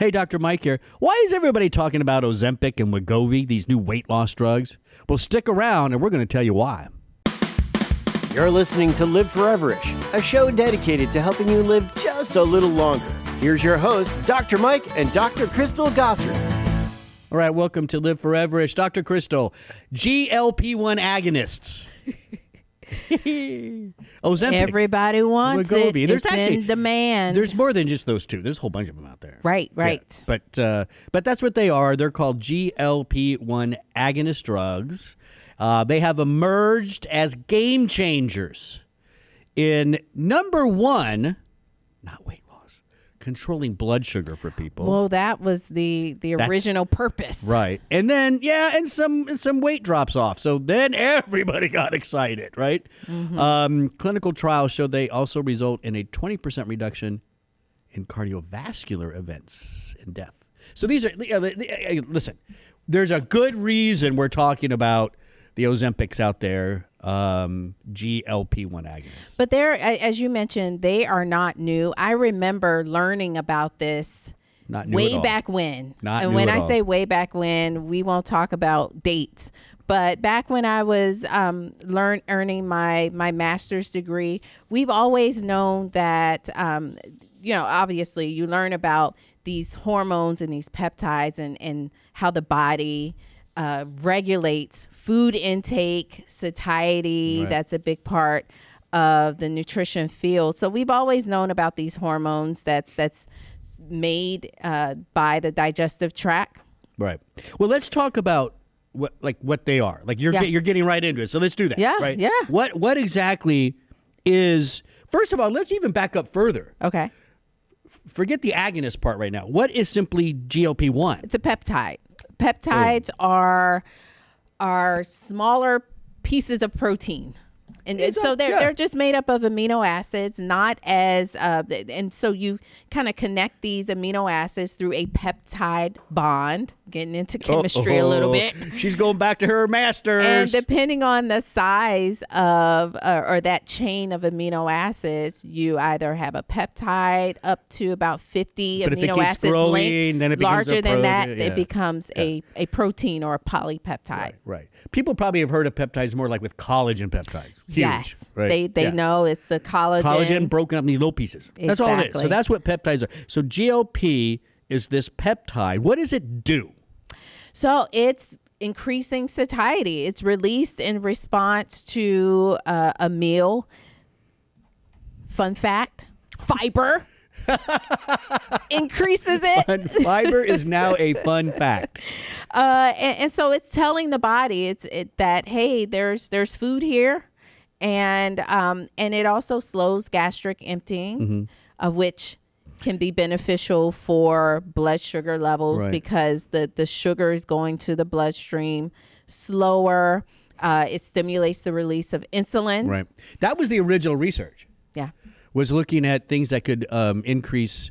Hey, Dr. Mike here. Why is everybody talking about Ozempic and Wegovy, these new weight loss drugs? Well, stick around and we're going to tell you why. You're listening to Live Foreverish, a show dedicated to helping you live just a little longer. Here's your hosts, Dr. Mike and Dr. Crystal Gossard. All right, welcome to Live Foreverish. Dr. Crystal, GLP-1 agonists. Ozempic. Everybody wants Wegovy. it. There's it's actually in demand. There's more than just those two. There's a whole bunch of them out there. Right. Yeah. But that's what they are. They're called GLP-1 agonist drugs. They have emerged as game changers in number one, not weight loss, controlling blood sugar for people. Well, that was the original purpose. Right. And then, and some weight drops off. So then everybody got excited, right? Mm-hmm. Clinical trials showed they also result in a 20% reduction in cardiovascular events and death. So these are, listen, there's a good reason we're talking about the Ozempics out there, GLP-1 agonists. But they're, as you mentioned, they are not new. I remember learning about this way back when. And when I say way back when, we won't talk about dates. But back when I was earning my master's degree, we've always known that, obviously you learn about these hormones and these peptides and how the body regulates food intake, satiety. Right. That's a big part of the nutrition field. So we've always known about these hormones that's made by the digestive tract. Right. Well, let's talk about what they are. Like you're getting right into it. So let's do that. Yeah. Right. Yeah. What exactly is? First of all, let's even back up further. Okay. Forget the agonist part right now. What is simply GLP-1? It's a peptide. Peptides are smaller pieces of protein. And so they're just made up of amino acids, not as and so you kind of connect these amino acids through a peptide bond, getting into chemistry a little bit. She's going back to her master's. And depending on the size of or that chain of amino acids, you either have a peptide up to about 50 amino acids length. Then it larger than that, it becomes a protein or a polypeptide. Right. People probably have heard of peptides more like with collagen peptides. Huge, yes, right? they know it's the collagen. Collagen broken up in these little pieces. That's all it is. So that's what peptides are. So GLP is this peptide. What does it do? So it's increasing satiety. It's released in response to a meal. Fun fact, fiber increases it. Fiber is now a fun fact. And so it's telling the body that, hey, there's food here. And it also slows gastric emptying, of which can be beneficial for blood sugar levels because the sugar is going to the bloodstream slower. It stimulates the release of insulin. Right. That was the original research. Yeah. Was looking at things that could increase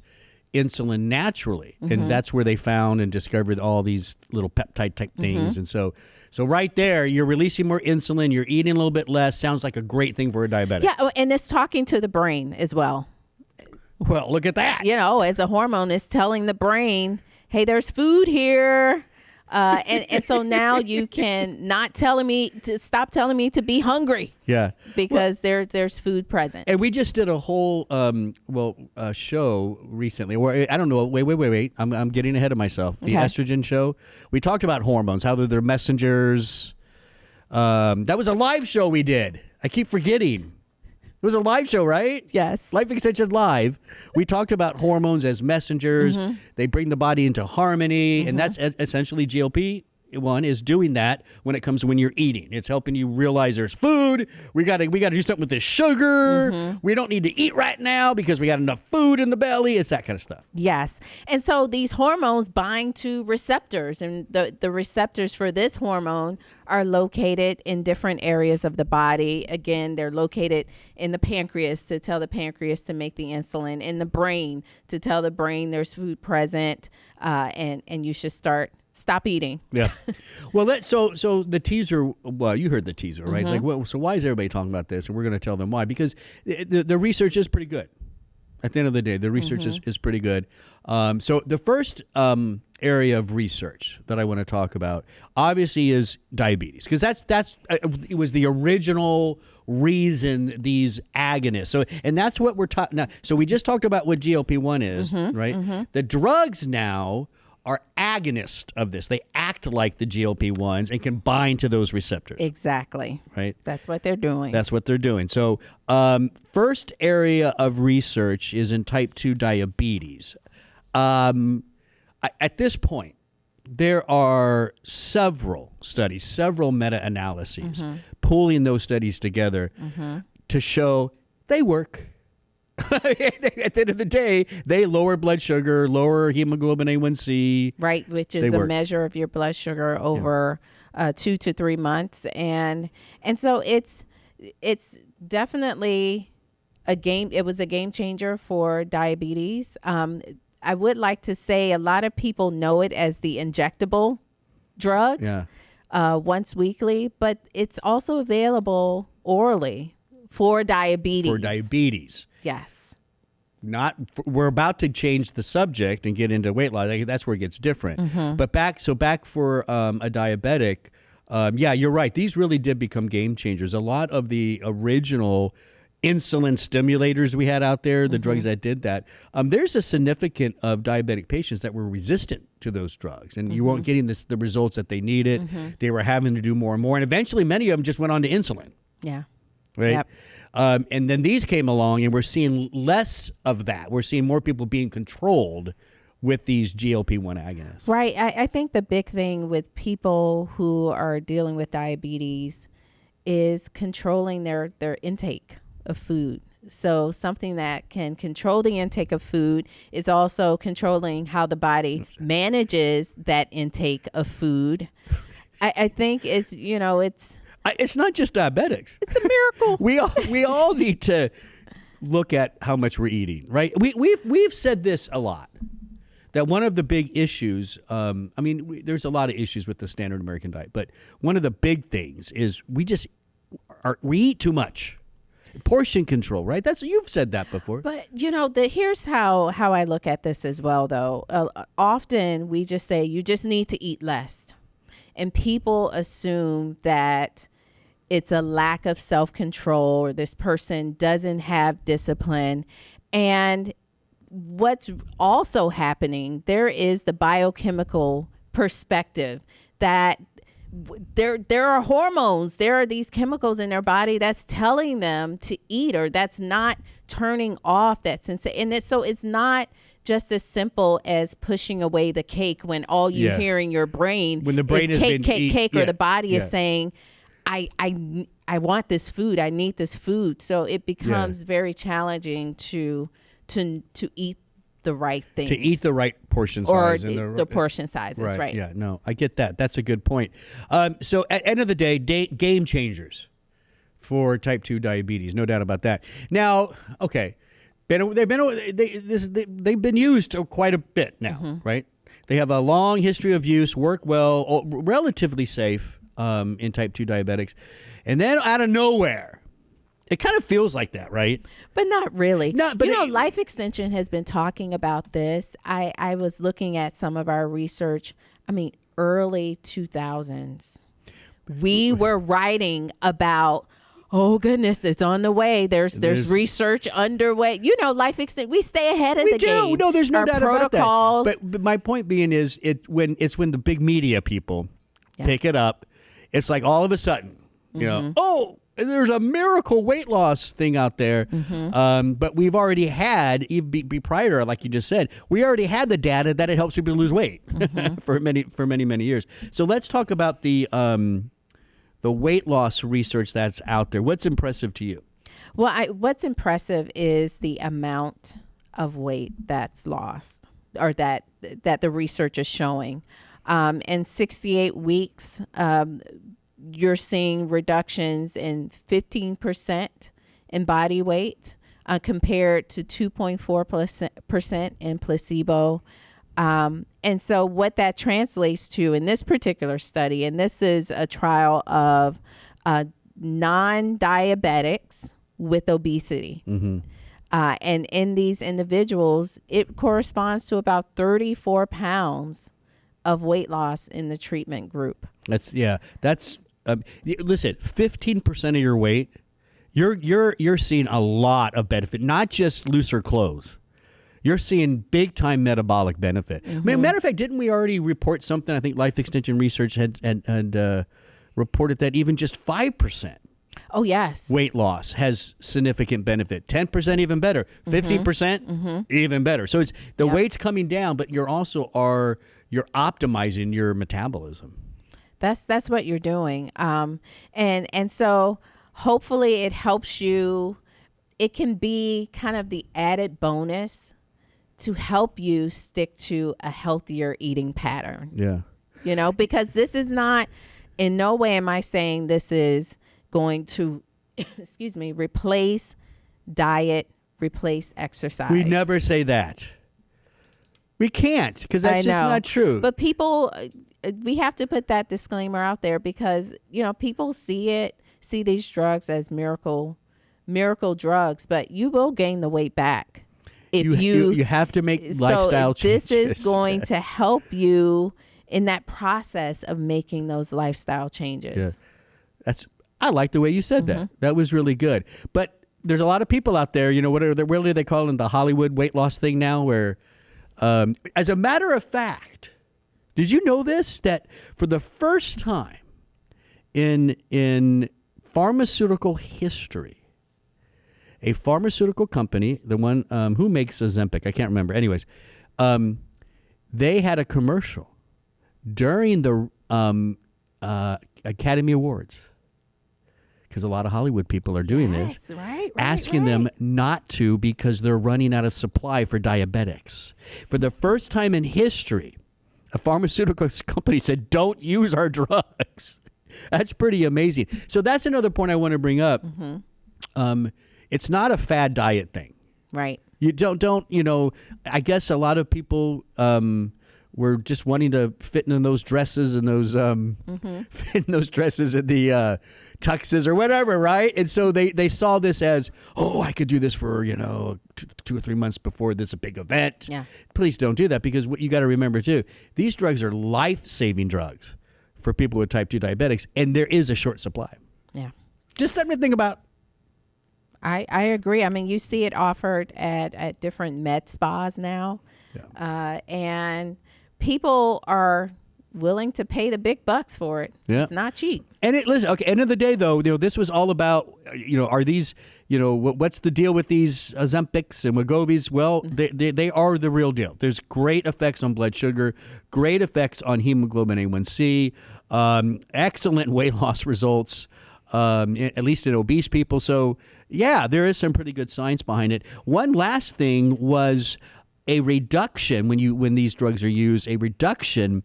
insulin naturally. And that's where they found and discovered all these little peptide type things. And so right there, you're releasing more insulin, you're eating a little bit less. Sounds like a great thing for a diabetic. Yeah, and it's talking to the brain as well. Well, look at that. As a hormone, it's telling the brain, hey, there's food here. And so now you can stop telling me to be hungry. Yeah. Because there's food present. And we just did a whole show recently where I don't know. Wait. I'm getting ahead of myself. The estrogen show. We talked about hormones, how they're messengers. That was a live show we did. I keep forgetting. It was a live show, right? Yes. Life Extension Live. We talked about hormones as messengers. They bring the body into harmony, and that's essentially GLP-1 is doing that when it comes to when you're eating. It's helping you realize there's food. We got to do something with this sugar. We don't need to eat right now because we got enough food in the belly. It's that kind of stuff. Yes. And so these hormones bind to receptors, and the receptors for this hormone are located in different areas of the body. Again, they're located in the pancreas to tell the pancreas to make the insulin, in the brain to tell the brain there's food present, and you should stop eating. Yeah. Well, so the teaser. Well, you heard the teaser, right? It's like, well, so why is everybody talking about this? And we're going to tell them why, because the research is pretty good. At the end of the day, the research is pretty good. So the first area of research that I want to talk about, obviously, is diabetes, because it was the original reason these agonists. So, and that's what we're talking now. So we just talked about what GLP-1 is, right? The drugs now are agonists of this. They act like the GLP-1s and can bind to those receptors. Exactly. Right? That's what they're doing. That's what they're doing. So first area of research is in type 2 diabetes. At this point, there are several studies, several meta-analyses, pulling those studies together to show they work. At the end of the day, they lower blood sugar, lower hemoglobin A1C. Right, which is a measure of your blood sugar over 2 to 3 months. And so it's definitely it was a game changer for diabetes. I would like to say a lot of people know it as the injectable drug once weekly, but it's also available orally for diabetes. For diabetes. Yes. We're about to change the subject and get into weight loss. That's where it gets different. But back for a diabetic, you're right. These really did become game changers. A lot of the original insulin stimulators we had out there, the drugs that did that, there's a significant of diabetic patients that were resistant to those drugs, and you weren't getting the results that they needed. They were having to do more and more, and eventually many of them just went on to insulin. Yeah. Right. Yep. And then these came along, and we're seeing less of that. We're seeing more people being controlled with these GLP-1 agonists. Right. I think the big thing with people who are dealing with diabetes is controlling their intake of food. So something that can control the intake of food is also controlling how the body manages that intake of food. I think it's not just diabetics. It's a miracle. we all need to look at how much we're eating, right? We've said this a lot, that one of the big issues, there's a lot of issues with the standard American diet, but one of the big things is we eat too much. Portion control, right? You've said that before. But here's how I look at this as well, though. Often we just say you just need to eat less, and people assume that it's a lack of self-control or this person doesn't have discipline. And what's also happening, there is the biochemical perspective that there are hormones, there are these chemicals in their body that's telling them to eat, or that's not turning off that sensation. And so it's not just as simple as pushing away the cake when all you hear in your brain, when the brain is cake, or the body is Yeah. saying, I want this food, I need this food. So it becomes very challenging to eat the right things. To eat the right portion size. Or the portion sizes, right. Yeah, no, I get that. That's a good point. So at the end of the day, game changers for type 2 diabetes, no doubt about that. Now, okay, they've been used quite a bit now, right? They have a long history of use, work well, relatively safe in type 2 diabetics. And then out of nowhere, it kind of feels like that, right? But not really. But Life Extension has been talking about this. I was looking at some of our research. Early 2000s. We were writing about, oh goodness, it's on the way. There's research underway. Life Extension. We stay ahead of the game. We do. No, there's no doubt protocols. about that. But my point being is, when the big media people pick it up, it's like all of a sudden, there's a miracle weight loss thing out there. But we've already had, prior, like you just said, we already had the data that it helps people lose weight for many years. So let's talk about the weight loss research that's out there. What's impressive to you? Well, what's impressive is the amount of weight that's lost, or that the research is showing. In 68 weeks, you're seeing reductions in 15% in body weight compared to 2.4% in placebo. And so what that translates to in this particular study, and this is a trial of non-diabetics with obesity. And in these individuals, it corresponds to about 34 pounds of weight loss in the treatment group. Listen, 15% of your weight, you're seeing a lot of benefit, not just looser clothes. You're seeing big time metabolic benefit. Matter of fact, didn't we already report something? I think Life Extension Research had reported that even just 5%. Oh, yes. Weight loss has significant benefit. 10% even better. 15% even better. So it's the weight's coming down, but you're optimizing your metabolism. That's what you're doing. And so hopefully it helps you. It can be kind of the added bonus to help you stick to a healthier eating pattern. Yeah. Because this is not, in no way am I saying this is going to, replace diet, replace exercise. We never say that. We can't, because that's just not true. But people, we have to put that disclaimer out there because, people see these drugs as miracle drugs, but you will gain the weight back if you have to make lifestyle changes. This is going to help you in that process of making those lifestyle changes. Yeah. I like the way you said that. That was really good. But there's a lot of people out there, what are they calling the Hollywood weight loss thing now, where as a matter of fact, did you know this, that for the first time in pharmaceutical history, a pharmaceutical company, the one who makes Ozempic, I can't remember. Anyways, they had a commercial during the Academy Awards, because a lot of Hollywood people are doing this, asking them not to because they're running out of supply for diabetics. For the first time in history, a pharmaceutical company said, don't use our drugs. That's pretty amazing. So that's another point I want to bring up. It's not a fad diet thing. Right. You don't, I guess a lot of people were just wanting to fit in those dresses and those, fit in those dresses and the tuxes or whatever, right? And so they saw this as, I could do this for, 2 or 3 months before this big event. Yeah. Please don't do that, because what you got to remember too, these drugs are life-saving drugs for people with type 2 diabetics, and there is a short supply. Yeah. Just something to think about. I agree. I mean, you see it offered at different med spas now. Yeah. And people are willing to pay the big bucks for it. Yeah. It's not cheap. And listen, okay, end of the day though, this was all about, are these, what's the deal with these Ozempics and Wegovys? Well, they are the real deal. There's great effects on blood sugar, great effects on hemoglobin A1C, excellent weight loss results, at least in obese people. So yeah, there is some pretty good science behind it. One last thing was a reduction when these drugs are used, a reduction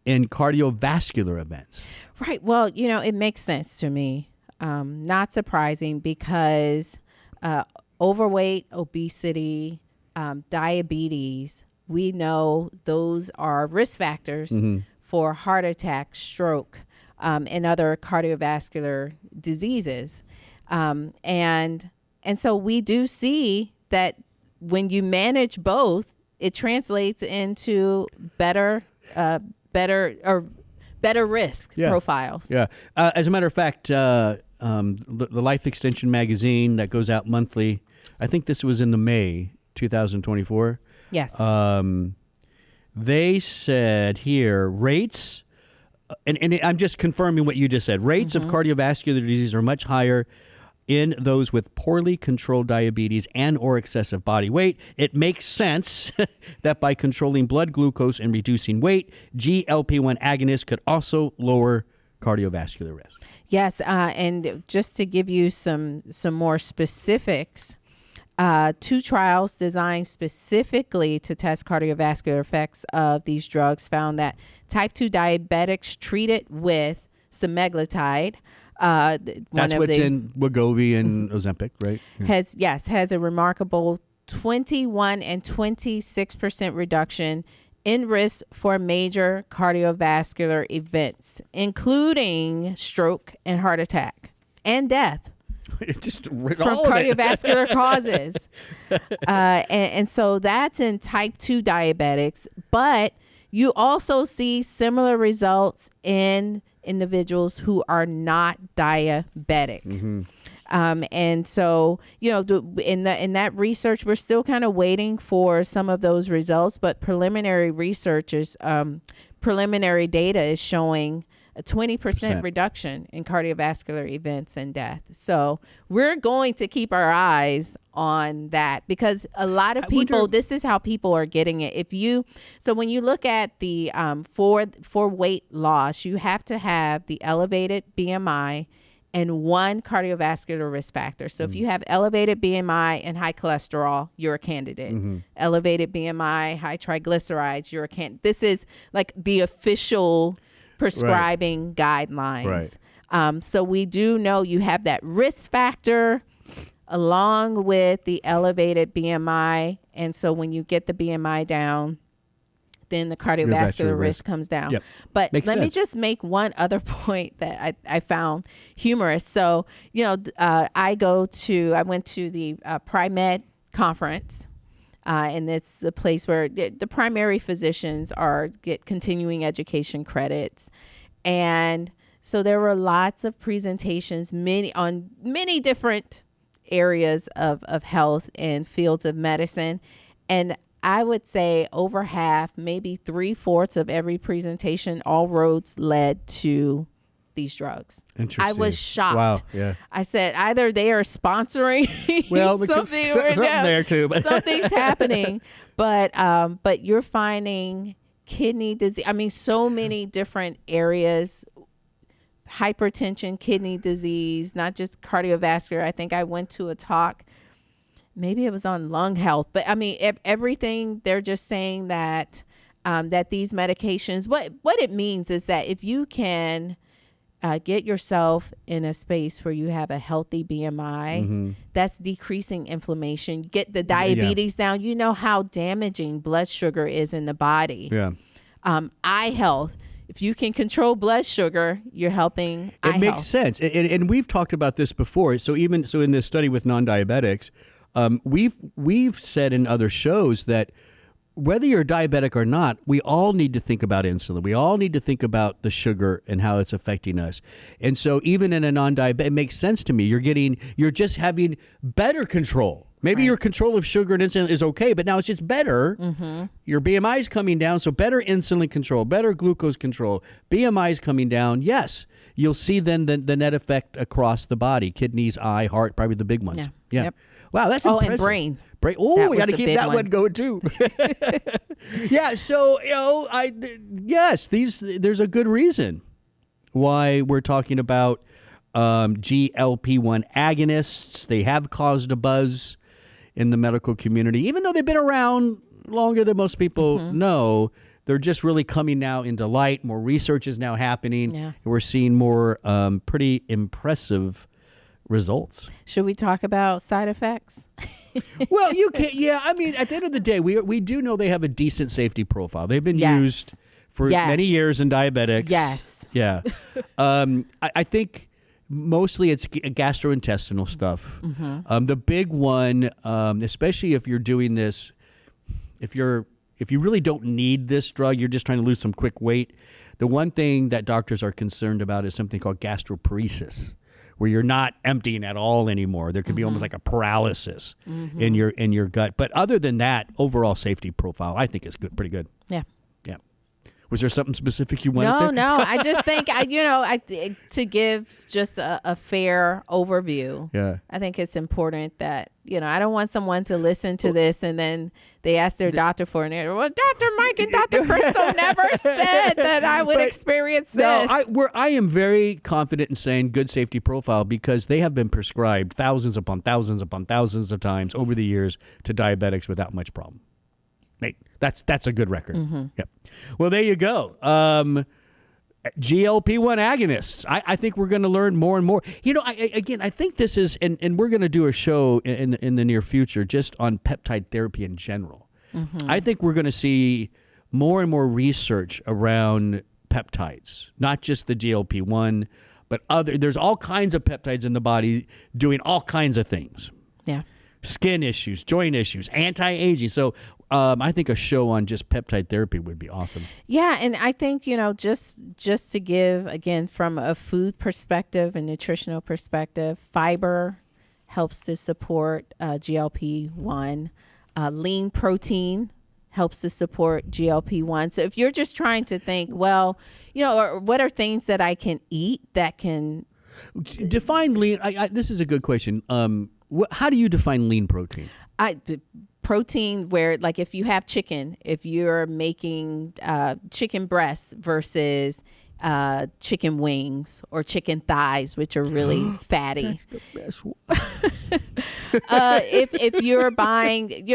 in cardiovascular events. Right. Well, it makes sense to me. Not surprising, because overweight, obesity, diabetes, we know those are risk factors for heart attack, stroke, and other cardiovascular diseases. And so we do see that when you manage both, it translates into better risk profiles. Yeah. As a matter of fact, the Life Extension magazine that goes out monthly, I think this was in the May 2024. Yes. They said here rates, and I'm just confirming what you just said. Rates of cardiovascular disease are much higher in those with poorly controlled diabetes and or excessive body weight. It makes sense that by controlling blood glucose and reducing weight, GLP-1 agonists could also lower cardiovascular risk. Yes, and just to give you some more specifics, 2 trials designed specifically to test cardiovascular effects of these drugs found that type 2 diabetics treated with semaglutide, that's what's in Wegovy and Ozempic, right? Yeah. Has a remarkable 21 and 26% reduction in risk for major cardiovascular events, including stroke and heart attack and death. Just from cardiovascular causes. And so that's in type 2 diabetics. But you also see similar results in individuals who are not diabetic. Mm-hmm. And so, in that research, we're still kind of waiting for some of those results, but preliminary data is showing a 20% reduction in cardiovascular events and death. So we're going to keep our eyes on that, because a lot of people, this is how people are getting it. So when you look at the, for weight loss, you have to have the elevated BMI and one cardiovascular risk factor. So if you have elevated BMI and high cholesterol, you're a candidate. Mm-hmm. Elevated BMI, high triglycerides, you're a candidate. This is like the official prescribing guidelines. Right. So we do know you have that risk factor along with the elevated BMI. And so when you get the BMI down, then the cardiovascular risk comes down. Yep. But let me just make one other point that I found humorous. So, I went to the Pri-Med conference, and it's the place where the primary physicians get continuing education credits. And so there were lots of presentations, on many different areas of health and fields of medicine. And I would say over half, maybe 3/4 of every presentation, all roads led to these drugs. Interesting. I was shocked. Wow. Yeah. I said either they are sponsoring something or there too, but something's happening. But you're finding kidney disease. I mean, so many different areas. Hypertension, kidney disease, not just cardiovascular. I think I went to a talk. Maybe it was on lung health, but I mean, everything, they're just saying that that these medications, what it means is that if you can get yourself in a space where you have a healthy BMI, mm-hmm. that's decreasing inflammation, get the diabetes down. You know how damaging blood sugar is in the body. Yeah. Eye health. If you can control blood sugar, you're helping eye health. It makes sense. And we've talked about this before. So in this study with non-diabetics, we've said in other shows that whether you're diabetic or not, we all need to think about insulin. We all need to think about the sugar and how it's affecting us. And so even in a non-diabetic, it makes sense to me. You're just having better control. Maybe your control of sugar and insulin is okay, but now it's just better. Mm-hmm. Your BMI is coming down, so better insulin control, better glucose control. BMI is coming down. Yes, you'll see then the net effect across the body: kidneys, eye, heart, probably the big ones. Yeah. Yep. Wow, that's impressive. And brain. Oh, we got to keep that one going too. Yeah. So there's a good reason why we're talking about GLP-1 agonists. They have caused a buzz in the medical community, even though they've been around longer than most people mm-hmm. know. They're just really coming now into light. More research is now happening. Yeah. And we're seeing more pretty impressive results. Should we talk about side effects? Well, you can. Yeah, I mean, at the end of the day, we do know they have a decent safety profile. They've been used for many years in diabetics. Yes. Yeah. I think mostly it's gastrointestinal stuff. Mm-hmm. The big one, especially if you're doing this, if you really don't need this drug, you're just trying to lose some quick weight. The one thing that doctors are concerned about is something called gastroparesis, where you're not emptying at all anymore. There could be almost like a paralysis mm-hmm. in your gut. But other than that, overall safety profile, I think is good, pretty good. Yeah. Yeah. Was there something specific you wanted there? No. I just think, to give just a fair overview, I think it's important that, I don't want someone to listen to this and then they ask their doctor for an answer. Well, Dr. Mike and Dr. Crystal never said that I would experience this. No, I am very confident in saying good safety profile because they have been prescribed thousands upon thousands upon thousands of times over the years to diabetics without much problem. That's a good record. Mm-hmm. Yep. Well, there you go. GLP-1 agonists. I think we're going to learn more and more. I think this is, and we're going to do a show in the near future just on peptide therapy in general. Mm-hmm. I think we're going to see more and more research around peptides, not just the GLP-1, But there's all kinds of peptides in the body doing all kinds of things. Yeah. Skin issues, joint issues, anti-aging. So I think a show on just peptide therapy would be awesome. Yeah, and I think, just to give, again, from a food perspective and nutritional perspective, fiber helps to support GLP-1. Lean protein helps to support GLP-1. So if you're just trying to think, well, or what are things that I can eat that can... Define lean. This is a good question. How do you define lean protein? Protein where, like, if you have chicken, if you're making chicken breasts versus chicken wings or chicken thighs, which are really fatty. That's the best one. If you're buying,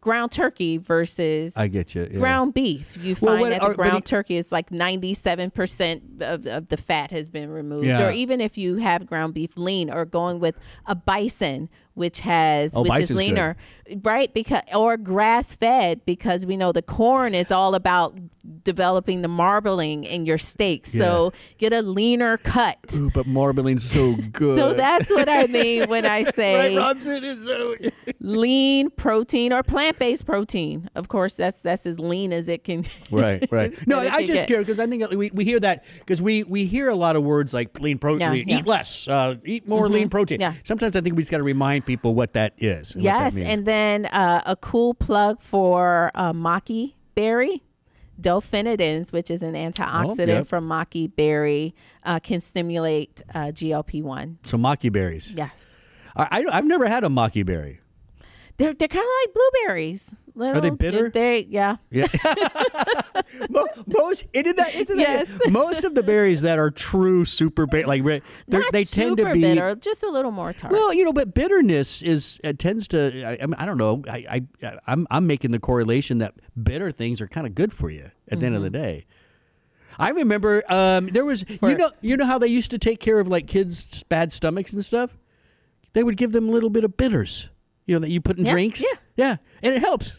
ground turkey versus I get you. Yeah. Ground beef, you find that the ground turkey is like 97% of the fat has been removed. Yeah. Or even if you have ground beef lean, or going with a bison, which is leaner, good. Right? Or grass fed, because we know the corn is all about developing the marbling in your steaks. Yeah. So get a leaner cut. Ooh, but marbling's so good. So that's what I mean when I say lean protein or plant-based protein. Of course, that's as lean as it can. Right. No, I just care because I think we hear that because we hear a lot of words like lean protein, eat less, eat more lean protein. Yeah. Sometimes I think we just got to remind people what that is. Yes, and then a cool plug for maki berry. Delphinidins, which is an antioxidant from maki berry, can stimulate GLP-1. So maki berries. Yes. I've never had a maki berry. They're kind of like blueberries. Are they bitter? Yeah. Most of the berries that are true super bitter, they tend to be bitter, just a little more tart. Well, but bitterness tends to. I don't know. I'm making the correlation that bitter things are kind of good for you at the end of the day. I remember there was you know how they used to take care of like kids' bad stomachs and stuff. They would give them a little bit of bitters. That you put in drinks. Yeah, and it helps.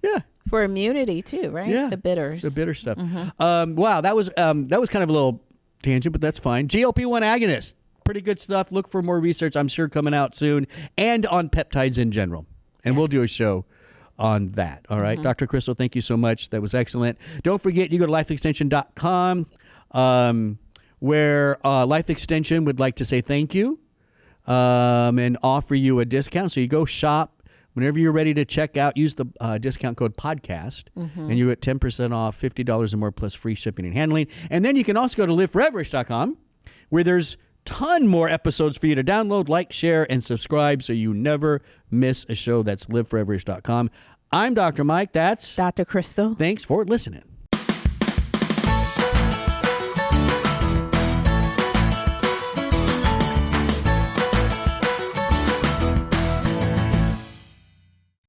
Yeah, for immunity too, right? Yeah, the bitters, the bitter stuff. Wow, that was kind of a little tangent, but that's fine. GLP-1 agonist, pretty good stuff. Look for more research, I'm sure, coming out soon, and on peptides in general. And we'll do a show on that. All right, Dr. Crystal, thank you so much. That was excellent. Don't forget, you go to lifeextension.com, where Life Extension would like to say thank you. And offer you a discount. So you go shop whenever you're ready to check out. Use the discount code podcast, and you get 10% off, $50 or more plus free shipping and handling. And then you can also go to liveforeverish.com, where there's ton more episodes for you to download, like, share, and subscribe, so you never miss a show. That's liveforeverish.com. I'm Dr. Mike. That's Dr. Crystal. Thanks for listening.